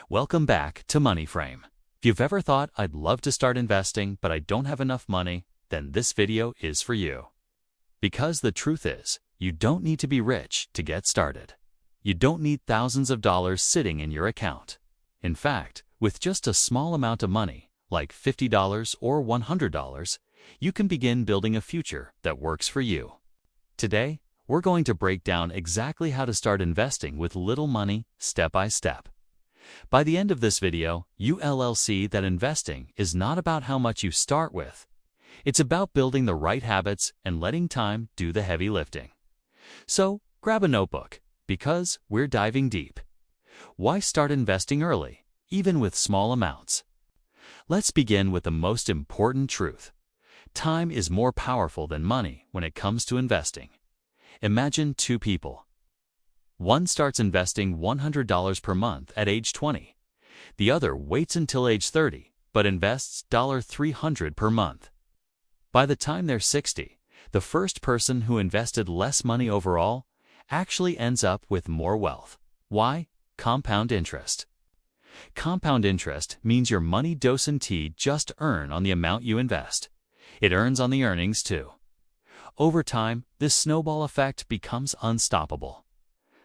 Welcome back to MoneyFrame. If you've ever thought, I'd love to start investing, but I don't have enough money, then this video is for you. Because the truth is, you don't need to be rich to get started. You don't need thousands of dollars sitting in your account. In fact, with just a small amount of money, like $50 or $100, you can begin building a future that works for you. Today, we're going to break down exactly how to start investing with little money, step by step. By the end of this video, you'll see that investing is not about how much you start with. It's about building the right habits and letting time do the heavy lifting. So, grab a notebook, because we're diving deep. Why start investing early, even with small amounts? Let's begin with the most important truth. Time is more powerful than money when it comes to investing. Imagine two people. One starts investing $100 per month at age 20. The other waits until age 30, but invests $300 per month. By the time they're 60, the first person who invested less money overall actually ends up with more wealth. Why? Compound interest. Compound interest means your money doesn't just earn on the amount you invest. It earns on the earnings too. Over time, this snowball effect becomes unstoppable.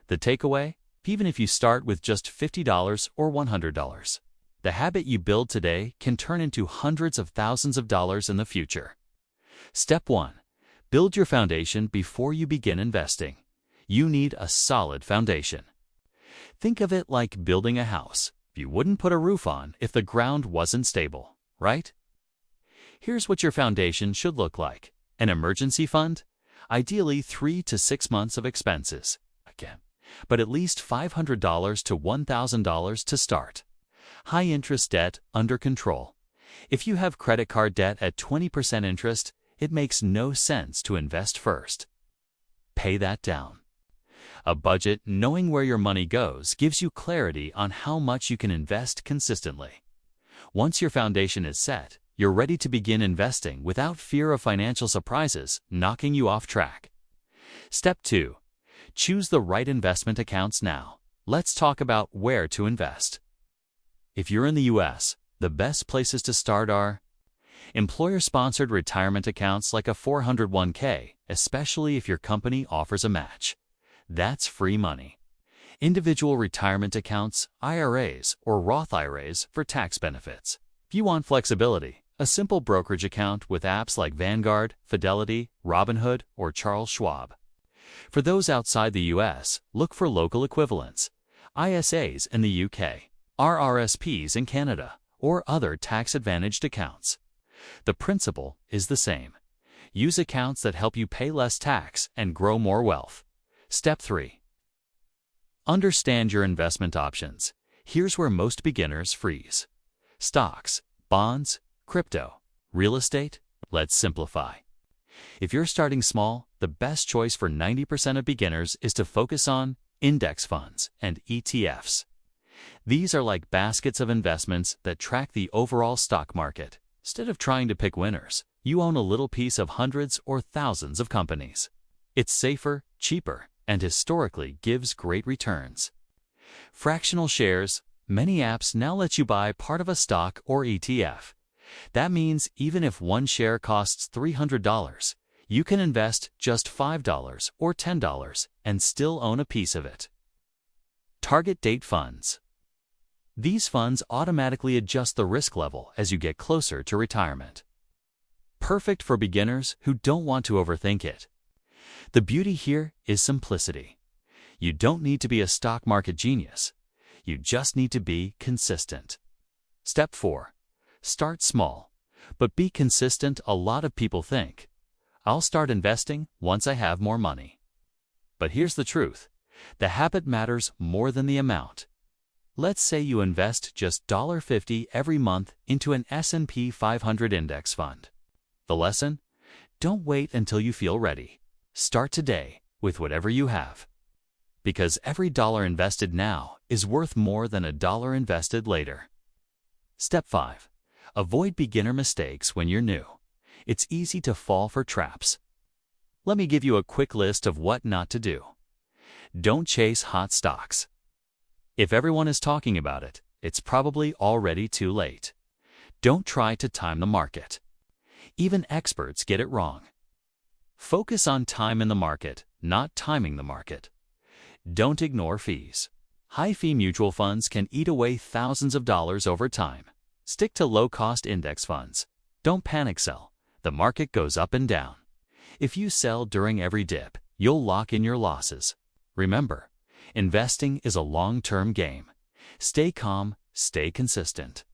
The takeaway? Even if you start with just $50 or $100, the habit you build today can turn into hundreds of thousands of dollars in the future. Step 1. Build your foundation before you begin investing. You need a solid foundation. Think of it like building a house. You wouldn't put a roof on if the ground wasn't stable, right? Here's what your foundation should look like. An emergency fund? Ideally 3 to 6 months of expenses. But at least $500 to $1,000 to start. High-interest debt under control. If you have credit card debt at 20% interest, it makes no sense to invest first. Pay that down. A budget, knowing where your money goes, gives you clarity on how much you can invest consistently. Once your foundation is set, you're ready to begin investing without fear of financial surprises knocking you off track. Step 2. Choose the right investment accounts now. Let's talk about where to invest. If you're in the US, the best places to start are employer-sponsored retirement accounts like a 401k, especially if your company offers a match. That's free money. Individual retirement accounts, IRAs, or Roth IRAs for tax benefits. If you want flexibility, a simple brokerage account with apps like Vanguard, Fidelity, Robinhood, or Charles Schwab. For those outside the US, look for local equivalents, ISAs in the UK, RRSPs in Canada, or other tax-advantaged accounts. The principle is the same. Use accounts that help you pay less tax and grow more wealth. Step 3. Understand your investment options. Here's where most beginners freeze. Stocks, bonds, crypto, real estate? Let's simplify. If you're starting small, the best choice for 90% of beginners is to focus on index funds and ETFs. These are like baskets of investments that track the overall stock market. Instead of trying to pick winners, you own a little piece of hundreds or thousands of companies. It's safer, cheaper, and historically gives great returns. Fractional shares. Many apps now let you buy part of a stock or ETF. That means even if one share costs $300, you can invest just $5 or $10 and still own a piece of it. Target date funds. These funds automatically adjust the risk level as you get closer to retirement. Perfect for beginners who don't want to overthink it. The beauty here is simplicity. You don't need to be a stock market genius. You just need to be consistent. Step 4. Start small, but be consistent. A lot of people think, I'll start investing once I have more money. But here's the truth. The habit matters more than the amount. Let's say you invest just $50 every month into an S&P 500 index fund. The lesson? Don't wait until you feel ready. Start today with whatever you have. Because every dollar invested now is worth more than a dollar invested later. Step 5. Avoid beginner mistakes when you're new. It's easy to fall for traps. Let me give you a quick list of what not to do. Don't chase hot stocks. If everyone is talking about it, it's probably already too late. Don't try to time the market. Even experts get it wrong. Focus on time in the market, not timing the market. Don't ignore fees. High-fee mutual funds can eat away thousands of dollars over time. Stick to low-cost index funds. Don't panic sell. The market goes up and down. If you sell during every dip, you'll lock in your losses. Remember, investing is a long-term game. Stay calm, stay consistent.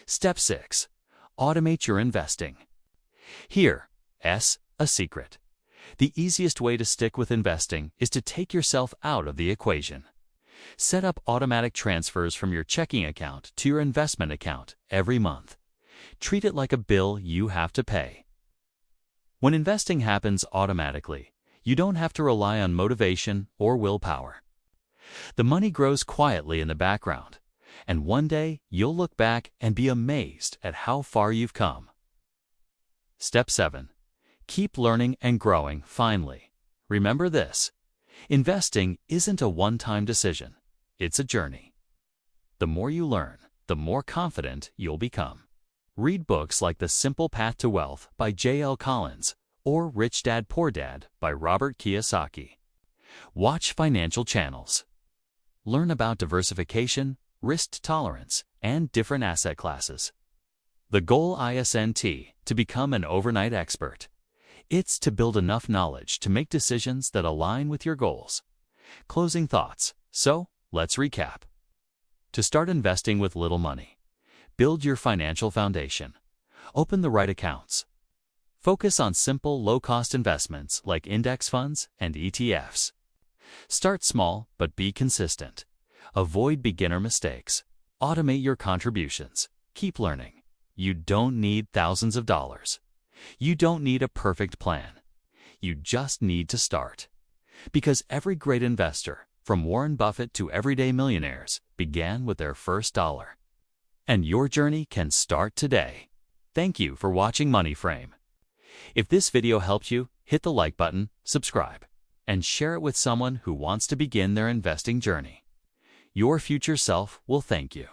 Step 6. Automate your investing. Here, a secret. The easiest way to stick with investing is to take yourself out of the equation. Set up automatic transfers from your checking account to your investment account every month. Treat it like a bill you have to pay. When investing happens automatically, you don't have to rely on motivation or willpower. The money grows quietly in the background, and one day you'll look back and be amazed at how far you've come. Step 7. Keep learning and growing finally. Remember this: investing isn't a one-time decision. It's a journey. The more you learn, the more confident you'll become. Read books like The Simple Path to Wealth by J.L. Collins or Rich Dad Poor Dad by Robert Kiyosaki. Watch financial channels. Learn about diversification, risk tolerance, and different asset classes. The goal isn't to become an overnight expert. It's to build enough knowledge to make decisions that align with your goals. Closing thoughts. So, let's recap. To start investing with little money, build your financial foundation. Open the right accounts. Focus on simple, low-cost investments like index funds and ETFs. Start small, but be consistent. Avoid beginner mistakes. Automate your contributions. Keep learning. You don't need thousands of dollars. You don't need a perfect plan. You just need to start. Because every great investor, from Warren Buffett to everyday millionaires, began with their first dollar. And your journey can start today. Thank you for watching MoneyFrame. If this video helped you, hit the like button, subscribe, and share it with someone who wants to begin their investing journey. Your future self will thank you.